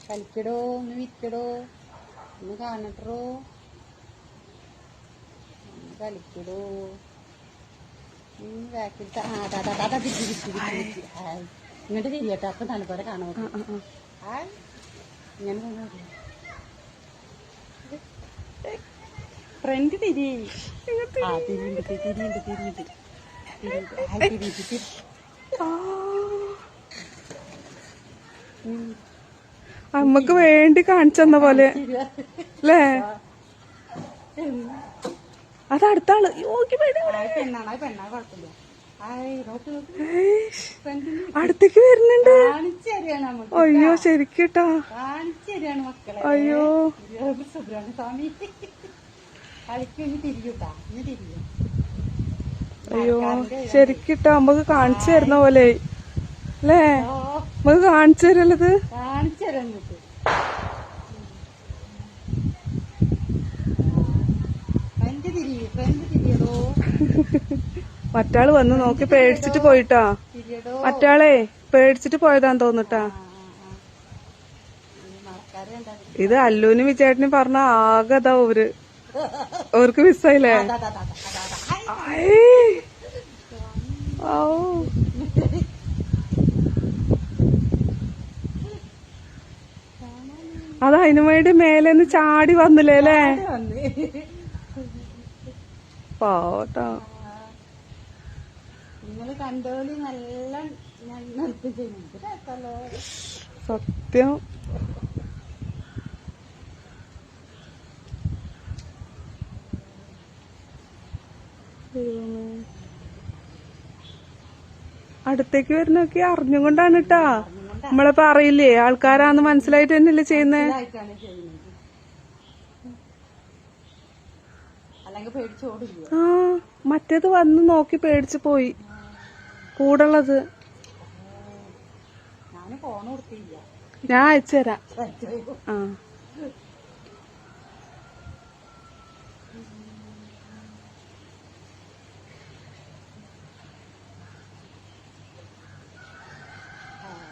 കളിക്കടോ, ഒന്ന് വിറ്റടോ, ഒന്ന് കാണട്ടോ, ഒന്ന് കളിക്കടോ. ബാക്കിൽ ഇങ്ങോട്ട് തിരിയട്ടോ, അപ്പൊ തണുപ്പോടെ കാണാൻ ഇങ്ങനെ ഫ്രണ്ട് തിരി. ആ തിരിഞ്ഞിട്ട് തിരിഞ്ഞിട്ട് തിരിഞ്ഞിട്ട് തിരിഞ്ഞിട്ട് അമ്മക്ക് വേണ്ടി കാണിച്ചെന്ന പോലെ അല്ലേ? അത് അടുത്താള് പെണ്ണാണ്, പെണ്ണാ കുഴപ്പമില്ല. അടുത്തേക്ക് വരുന്നുണ്ട്. കാണിച്ചു തരികയാണ് നമുക്ക്. അയ്യോ ശരിക്കട്ടാ, കാണിച്ചു തരികയാണ് മക്കളെ. അയ്യോ സുബ്രഹ്മണ്യ സ്വാമി കളിക്കും. ഇനി തിരിയൂട്ടാ, ഇനി തിരിയും. അയ്യോ ശരിക്കിട്ടാ നമുക്ക് കാണിച്ചു തരുന്ന പോലെ അല്ലേ? നമുക്ക് കാണിച്ചു തരല്ലത്, കാണിച്ചു തരാൻ ഫ്രണ്ട് തിരിയോ, ഫ്രണ്ട് തിരിയടോ. മറ്റാള് വന്ന് നോക്കി പേടിച്ചിട്ട് പോയിട്ടാ. മറ്റാളെ പേടിച്ചിട്ട് പോയതാന്ന് തോന്നിട്ടാ. ഇത് അല്ലൂനും വിചേട്ടനും പറഞ്ഞ ആകതാ അവർക്ക് മിസ്സായില്ലേ? അത് അതിനു വേണ്ടി മേലെന്ന് ചാടി വന്നില്ലേ അല്ലേ? പാവട്ടാ. നിങ്ങള് കണ്ടോളി, നല്ല സത്യം. അടുത്തേക്ക് വരുന്നൊക്കെ അറിഞ്ഞും കൊണ്ടാണ് കേട്ടാ. നമ്മളിപ്പോ അറിയില്ലേ, ആൾക്കാരാന്ന് മനസ്സിലായിട്ട് തന്നെയല്ലേ ചെയ്യുന്നേ. ആ മറ്റേത് വന്ന് നോക്കി പേടിച്ചു പോയി കൂടുള്ളത്. ഞാൻ അയച്ചുതരാം. ആ